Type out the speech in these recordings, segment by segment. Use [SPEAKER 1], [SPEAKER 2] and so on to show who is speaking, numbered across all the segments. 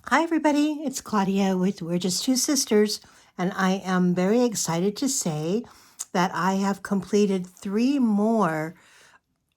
[SPEAKER 1] Hi, everybody. It's Claudia with We're Just Two Sisters, and I am very excited to say that I have completed three more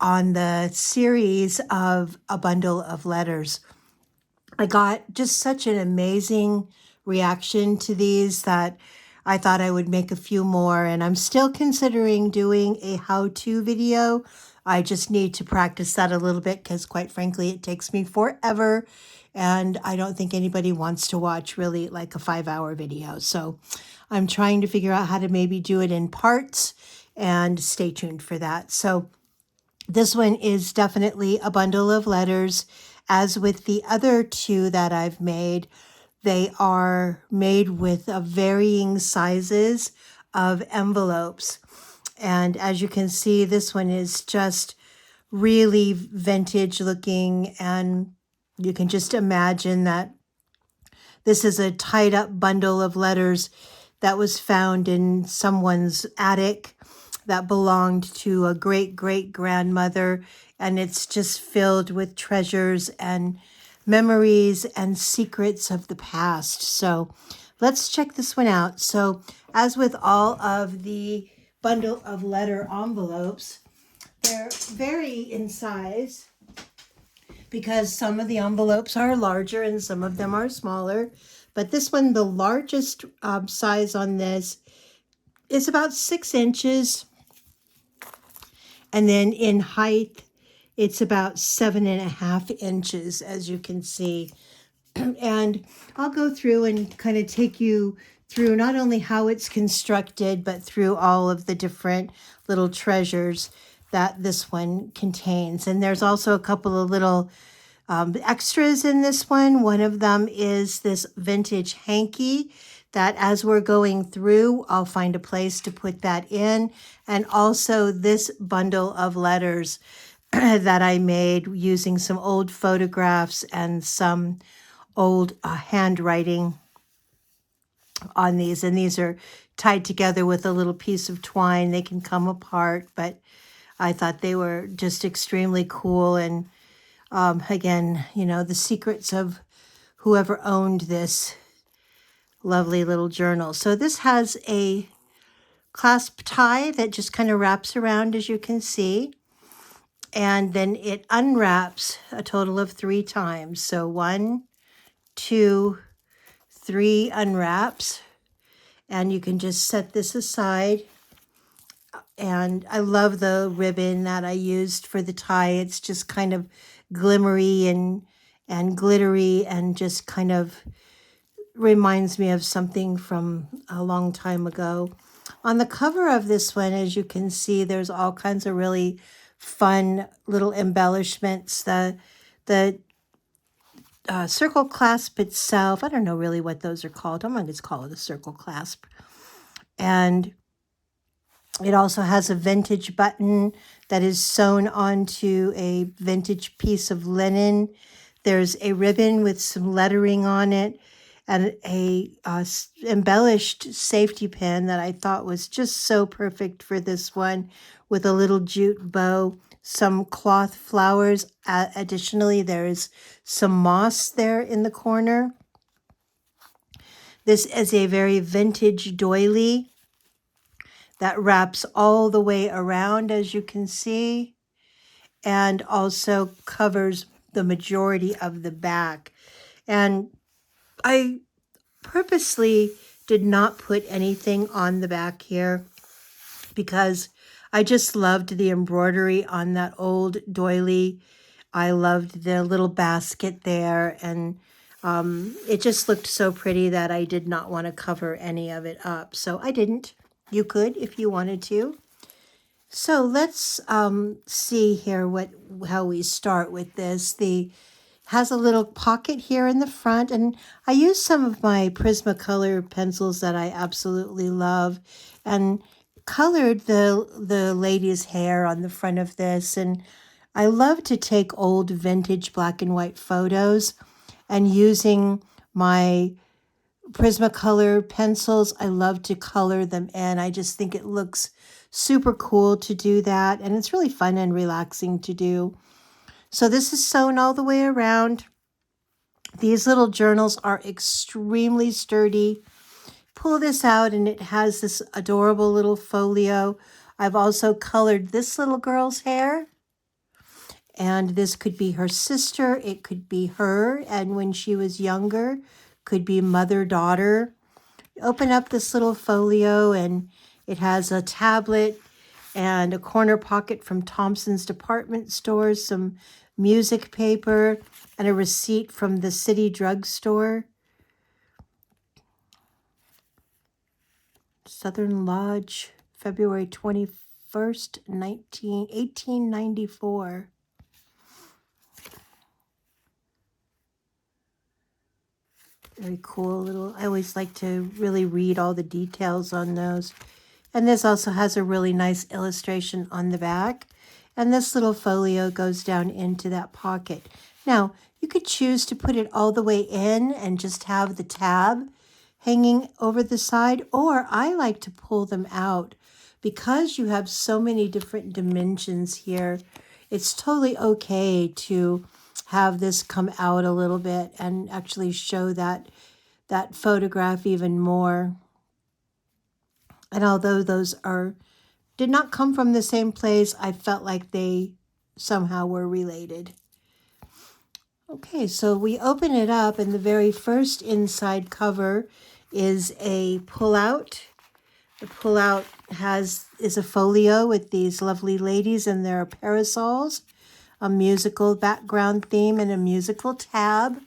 [SPEAKER 1] on the series of A Bundle of Letters. I got just such an amazing reaction to these that I thought I would make a few more, and I'm still considering doing a how-to video. I just need to practice that a little bit because, quite frankly, it takes me forever, and I don't think anybody wants to watch really like a 5-hour video. So I'm trying to figure out how to maybe do it in parts, and stay tuned for that. So this one is definitely a bundle of letters. As with the other two that I've made, they are made with varying sizes of envelopes. And as you can see, this one is just really vintage looking, and you can just imagine that this is a tied up bundle of letters that was found in someone's attic that belonged to a great great grandmother. And it's just filled with treasures and memories and secrets of the past. So let's check this one out. So, as with all of the bundle of letter envelopes, they're vary in size because some of the envelopes are larger and some of them are smaller. But this one, the largest size on this is about 6 inches. And then in height, it's about 7.5 inches, as you can see. And I'll go through and kind of take you through not only how it's constructed, but through all of the different little treasures that this one contains. And there's also a couple of little extras in this one. One of them is this vintage hanky that as we're going through, I'll find a place to put that in. And also this bundle of letters that I made using some old photographs and some old handwriting on these. And these are tied together with a little piece of twine. They can come apart, but I thought they were just extremely cool. And again, you know, the secrets of whoever owned this lovely little journal. So this has a clasp tie that just kind of wraps around, as you can see. And then it unwraps a total of 3 times. So 1, 2, 3 unwraps. And you can just set this aside. And I love the ribbon that I used for the tie. It's just kind of glimmery and glittery and just kind of reminds me of something from a long time ago. On the cover of this one, as you can see, there's all kinds of really fun little embellishments. The circle clasp itself, I don't know really what those are called. I'm going to just call it a circle clasp. And it also has a vintage button that is sewn onto a vintage piece of linen. There's a ribbon with some lettering on it and a embellished safety pin that I thought was just so perfect for this one, with a little jute bow, some cloth flowers. Additionally, there is some moss there in the corner. This is a very vintage doily that wraps all the way around, as you can see, and also covers the majority of the back. And I purposely did not put anything on the back here because I just loved the embroidery on that old doily. I loved the little basket there, and it just looked so pretty that I did not want to cover any of it up. So I didn't. You could if you wanted to. So let's see here how we start with this. Has a little pocket here in the front, and I use some of my Prismacolor pencils that I absolutely love, and colored the lady's hair on the front of this. And I love to take old vintage black and white photos, and using my Prismacolor pencils, I love to color them in. I just think it looks super cool to do that, and it's really fun and relaxing to do. So this is sewn all the way around. These little journals are extremely sturdy. Pull this out and it has this adorable little folio. I've also colored this little girl's hair. And this could be her sister. It could be her. And when she was younger, could be mother-daughter. Open up this little folio and it has a tablet and a corner pocket from Thompson's department store, some music paper, and a receipt from the city drugstore. Southern Lodge, February 21st, 1894. Very cool little, I always like to really read all the details on those. And this also has a really nice illustration on the back. And this little folio goes down into that pocket. Now, you could choose to put it all the way in and just have the tab hanging over the side, or I like to pull them out. Because you have so many different dimensions here, it's totally okay to have this come out a little bit and actually show that photograph even more. And although those did not come from the same place, I felt like they somehow were related. Okay, so we open it up, and the very first inside cover is a pullout. The pullout is a folio with these lovely ladies and their parasols, a musical background theme, and a musical tab.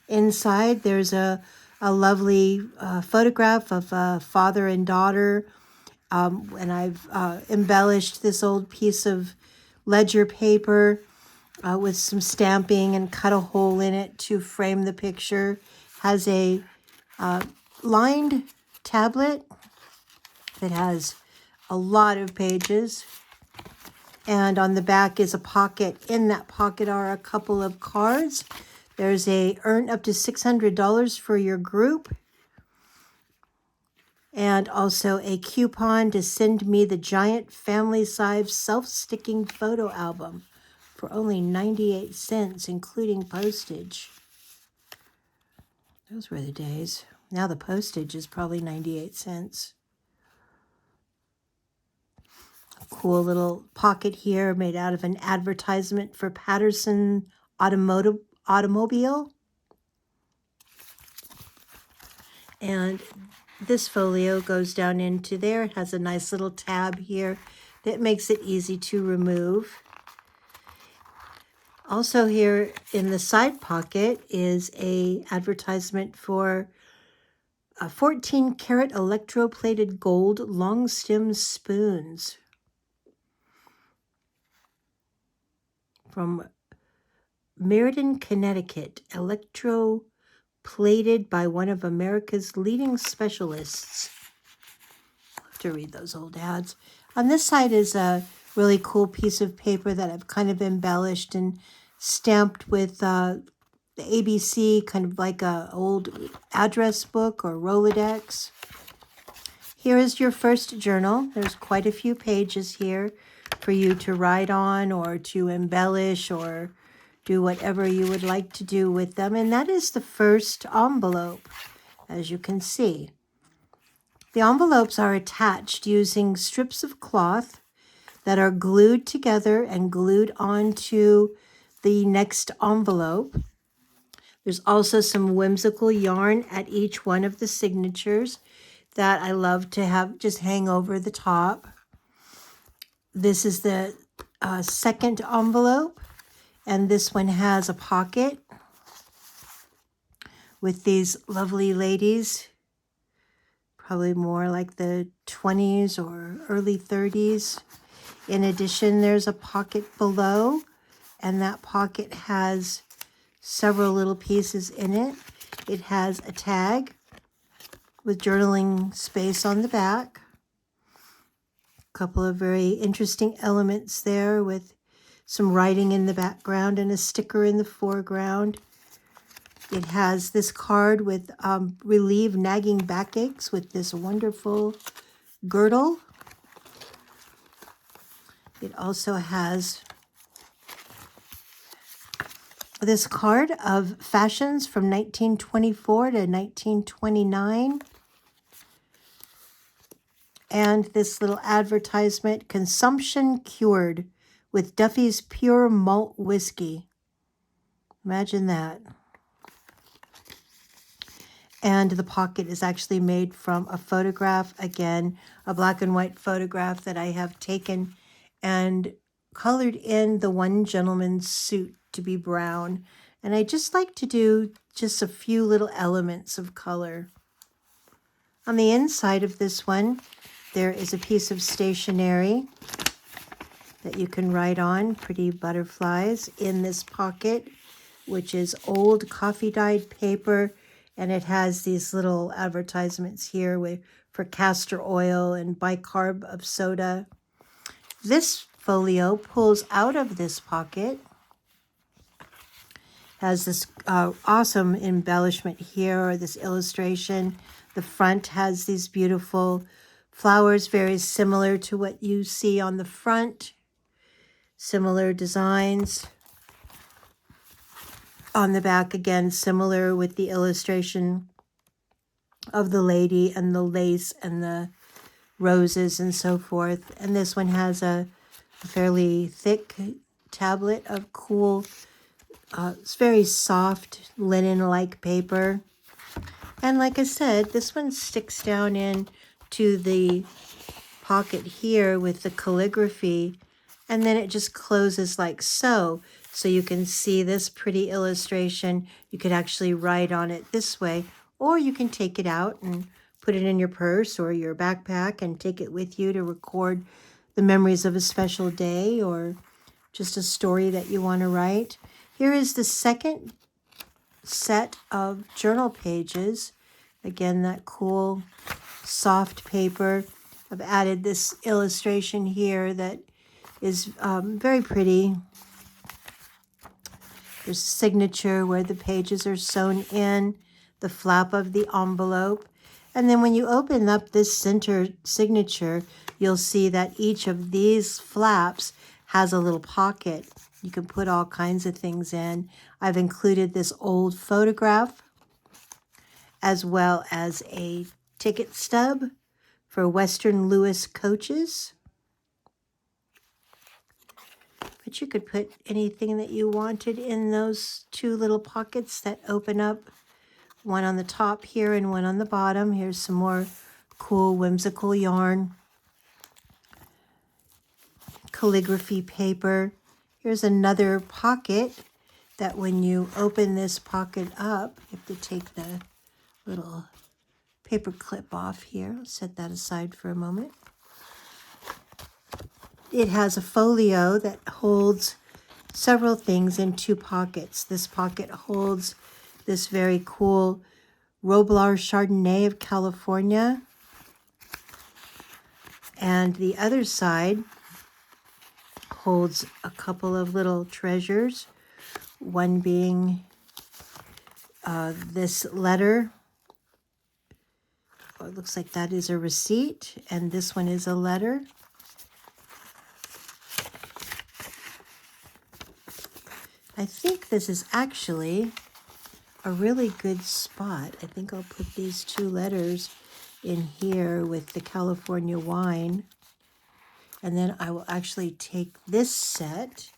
[SPEAKER 1] Inside, there's a lovely photograph of a father and daughter. And I've embellished this old piece of ledger paper with some stamping and cut a hole in it to frame the picture. Has a lined tablet that has a lot of pages. And on the back is a pocket. In that pocket are a couple of cards. There's a earn up to $600 for your group. And also a coupon to send me the giant family-size self-sticking photo album for only 98 cents, including postage. Those were the days. Now the postage is probably 98 cents. A cool little pocket here made out of an advertisement for Patterson Automobile. And this folio goes down into there. It has a nice little tab here that makes it easy to remove. Also here in the side pocket is a advertisement for a 14-karat electroplated gold long stem spoons from Meriden, Connecticut, electroplated by one of America's leading specialists. I'll have to read those old ads. On this side is a really cool piece of paper that I've kind of embellished and stamped with the ABC, kind of like a old address book or Rolodex. Here is your first journal. There's quite a few pages here for you to write on or to embellish or do whatever you would like to do with them. And that is the first envelope, as you can see. The envelopes are attached using strips of cloth that are glued together and glued onto the next envelope. There's also some whimsical yarn at each one of the signatures that I love to have just hang over the top. This is the second envelope, and this one has a pocket with these lovely ladies, probably more like the 20s or early 30s. In addition, there's a pocket below, and that pocket has several little pieces in it. It has a tag with journaling space on the back. A couple of very interesting elements there with some writing in the background and a sticker in the foreground. It has this card with relieve nagging backaches with this wonderful girdle. It also has this card of fashions from 1924 to 1929. And this little advertisement, consumption cured with Duffy's pure malt whiskey. Imagine that. And the pocket is actually made from a photograph, again, a black and white photograph that I have taken and colored in the one gentleman's suit to be brown. And I just like to do just a few little elements of color. On the inside of this one, there is a piece of stationery that you can write on, pretty butterflies in this pocket, which is old coffee dyed paper. And it has these little advertisements here for castor oil and bicarb of soda. This folio pulls out of this pocket, has this awesome embellishment here, or this illustration. The front has these beautiful flowers, very similar to what you see on the front. Similar designs. On the back, again, similar with the illustration of the lady and the lace and the roses and so forth. And this one has a fairly thick tablet of cool, it's very soft linen-like paper. And like I said, this one sticks down in to the pocket here with the calligraphy, and then it just closes like so. So you can see this pretty illustration. You could actually write on it this way, or you can take it out and put it in your purse or your backpack and take it with you to record the memories of a special day or just a story that you want to write. Here is the second set of journal pages. Again, that cool soft paper. I've added this illustration here that is very pretty. There's a signature where the pages are sewn in, the flap of the envelope. And then when you open up this center signature, you'll see that each of these flaps has a little pocket. You can put all kinds of things in. I've included this old photograph as well as a ticket stub for Western Lewis coaches. But you could put anything that you wanted in those two little pockets that open up, one on the top here and one on the bottom. Here's some more cool whimsical yarn. Calligraphy paper. Here's another pocket that when you open this pocket up, you have to take the little paper clip off here. I'll set that aside for a moment. It has a folio that holds several things in two pockets. This pocket holds this very cool Roblar Chardonnay of California. And the other side holds a couple of little treasures, one being this letter. Oh, it looks like that is a receipt, and this one is a letter. I think this is actually a really good spot. I think I'll put these two letters in here with the California wine. And then I will actually take this set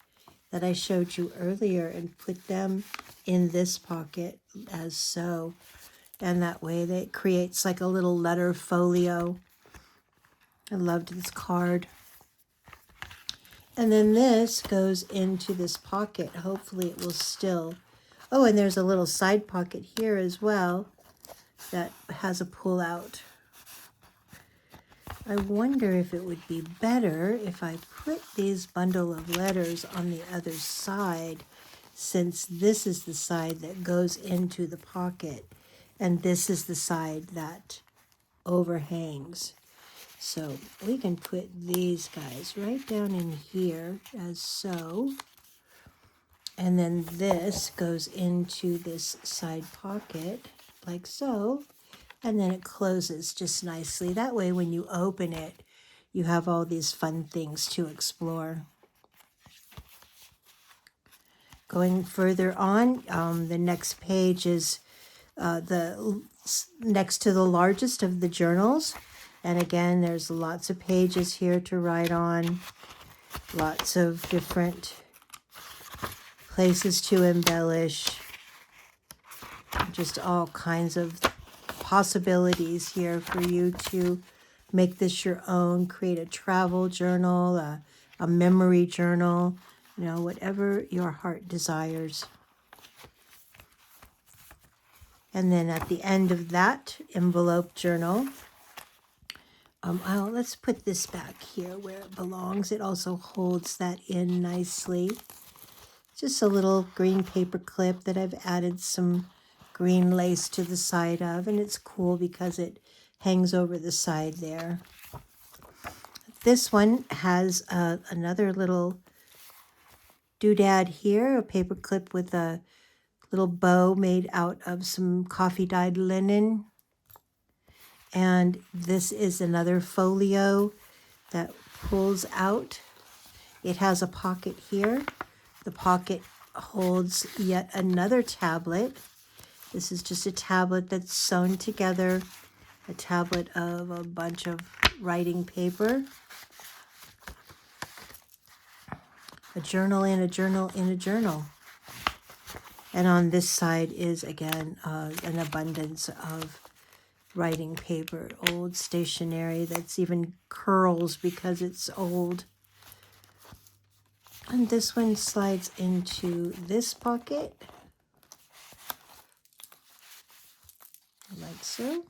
[SPEAKER 1] that I showed you earlier and put them in this pocket as so. And that way it creates like a little letter folio. I loved this card. And then this goes into this pocket. Hopefully it will still. Oh, and there's a little side pocket here as well that has a pull out. I wonder if it would be better if I put these bundle of letters on the other side, since this is the side that goes into the pocket and this is the side that overhangs. So we can put these guys right down in here as so. And then this goes into this side pocket like so. And then it closes just nicely. That way when you open it, you have all these fun things to explore. Going further on, the next page is next to the largest of the journals. And again, there's lots of pages here to write on, lots of different places to embellish, just all kinds of possibilities here for you to make this your own, create a travel journal, a memory journal, you know, whatever your heart desires. And then at the end of that envelope journal, let's put this back here where it belongs. It also holds that in nicely. Just a little green paper clip that I've added some green lace to the side of, and it's cool because it hangs over the side there. This one has another little doodad here, a paper clip with a little bow made out of some coffee dyed linen. And this is another folio that pulls out. It has a pocket here. The pocket holds yet another tablet. This is just a tablet that's sewn together, a tablet of a bunch of writing paper. A journal in a journal in a journal. And on this side is, again, an abundance of writing paper, old stationery that's even curls because it's old. And this one slides into this pocket, like so.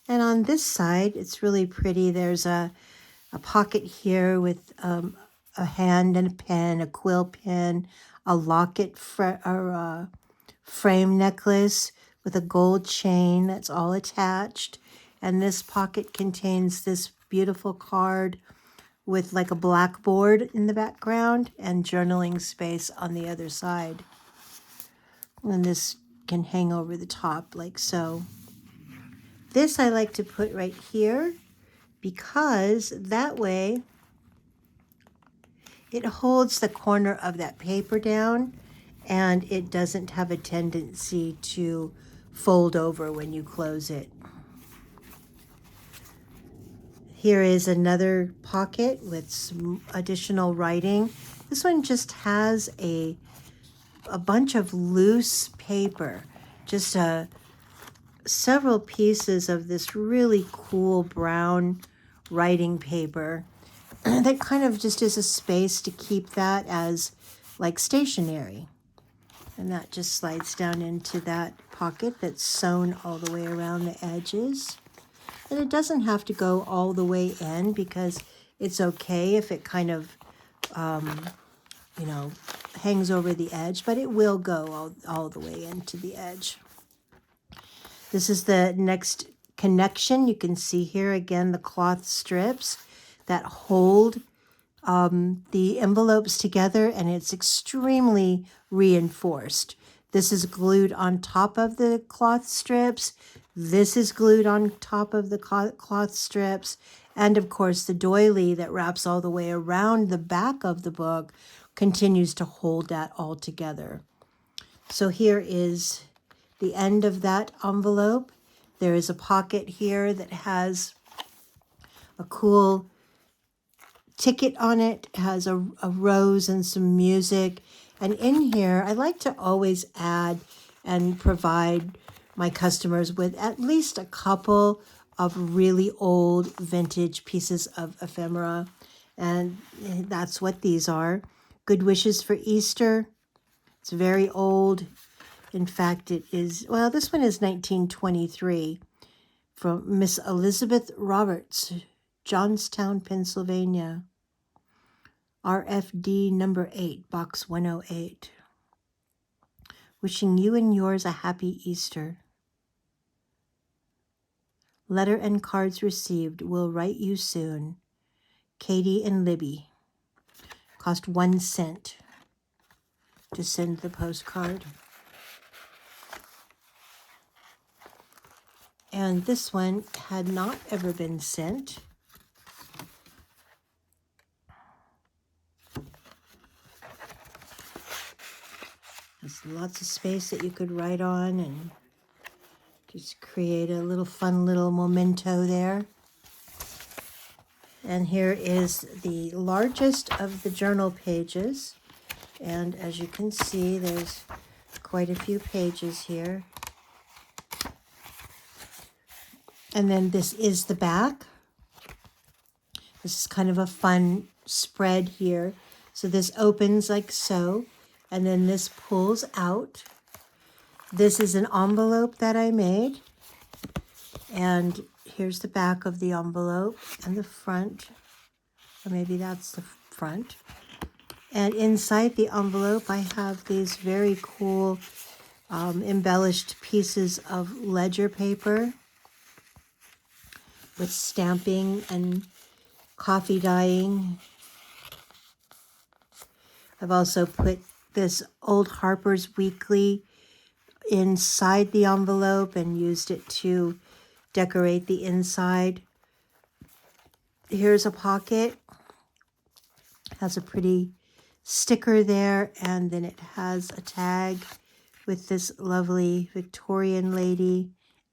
[SPEAKER 1] And on this side, it's really pretty. There's a pocket here with a hand and a pen, a quill pen, a locket frame necklace with a gold chain that's all attached. And this pocket contains this beautiful card with like a blackboard in the background and journaling space on the other side. And this can hang over the top like so. This I like to put right here because that way it holds the corner of that paper down and it doesn't have a tendency to fold over when you close it. Here is another pocket with some additional writing. This one just has a bunch of loose paper, just several pieces of this really cool brown writing paper that kind of just is a space to keep that as like stationery. And that just slides down into that pocket that's sewn all the way around the edges. And it doesn't have to go all the way in because it's okay if it kind of, hangs over the edge, but it will go all the way into the edge. This is the next connection. You can see here again the cloth strips that hold the envelopes together, and it's extremely reinforced. This is glued on top of the cloth strips. This is glued on top of the cloth strips. And of course, the doily that wraps all the way around the back of the book continues to hold that all together. So here is the end of that envelope. There is a pocket here that has a cool ticket on it, has a rose and some music. And in here, I like to always add and provide my customers with at least a couple of really old vintage pieces of ephemera. And that's what these are. Good Wishes for Easter. It's very old. In fact, it is, well, this one is 1923 from Miss Elizabeth Roberts, Johnstown, Pennsylvania. RFD number 8, box 108. Wishing you and yours a happy Easter. Letter and cards received. Will write you soon. Katie and Libby. Cost 1 cent to send the postcard. And this one had not ever been sent. lots of space that you could write on and just create a little fun little memento there. And here is the largest of the journal pages. And as you can see, there's quite a few pages here. And then this is the back. This is kind of a fun spread here. So this opens like so, and then this pulls out. This is an envelope that I made. And here's the back of the envelope and the front, or maybe that's the front. And inside the envelope, I have these very cool embellished pieces of ledger paper with stamping and coffee dyeing. I've also put this old Harper's Weekly inside the envelope and used it to decorate the inside. Here's a pocket. Has a pretty sticker there, and then it has a tag with this lovely Victorian lady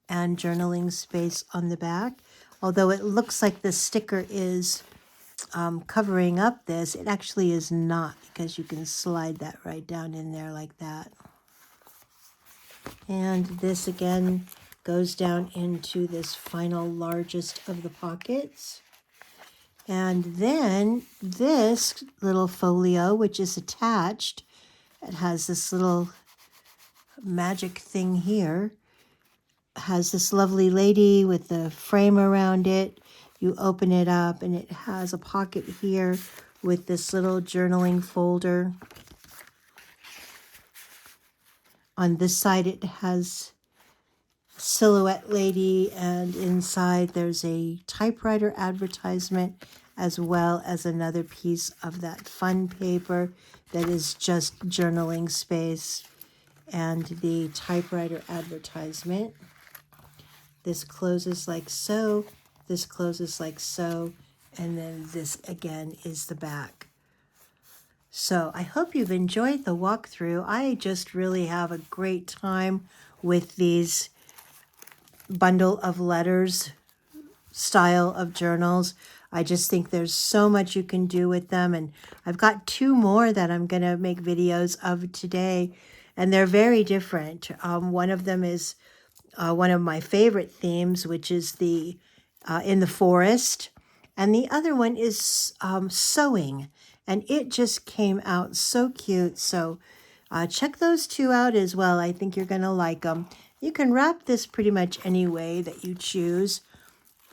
[SPEAKER 1] and journaling space on the back. Although it looks like the sticker is covering up this, it actually is not, because you can slide that right down in there like that. And this again goes down into this final largest of the pockets. And then this little folio, which is attached, it has this little magic thing here, has this lovely lady with the frame around it. You open it up and it has a pocket here with this little journaling folder. On this side it has a silhouette lady, and inside there's a typewriter advertisement, as well as another piece of that fun paper that is just journaling space and the typewriter advertisement. This closes like so, this closes like so, and then this again is the back. So I hope you've enjoyed the walkthrough. I just really have a great time with these bundle of letters style of journals. I just think there's so much you can do with them, and I've got 2 more that I'm going to make videos of today, and they're very different. One of them is one of my favorite themes, which is the in the forest, and the other one is sewing, and it just came out so cute. So check those 2 out as well. I think you're going to like them. You can wrap this pretty much any way that you choose.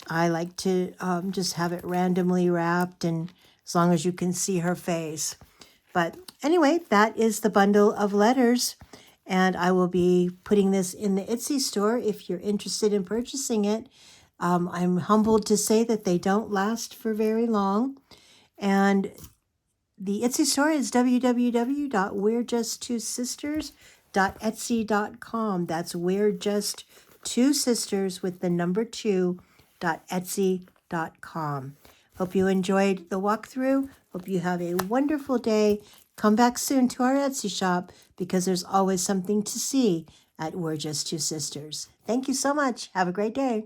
[SPEAKER 1] I like to just have it randomly wrapped, and as long as you can see her face. But anyway, that is the bundle of letters, and I will be putting this in the Etsy store if you're interested in purchasing it. I'm humbled to say that they don't last for very long, and the Etsy store is www.we'rejusttwosisters.etsy.com. That's We're Just Two Sisters with the number 2.etsy.com. Hope you enjoyed the walkthrough. Hope you have a wonderful day. Come back soon to our Etsy shop, because there's always something to see at We're Just Two Sisters. Thank you so much. Have a great day.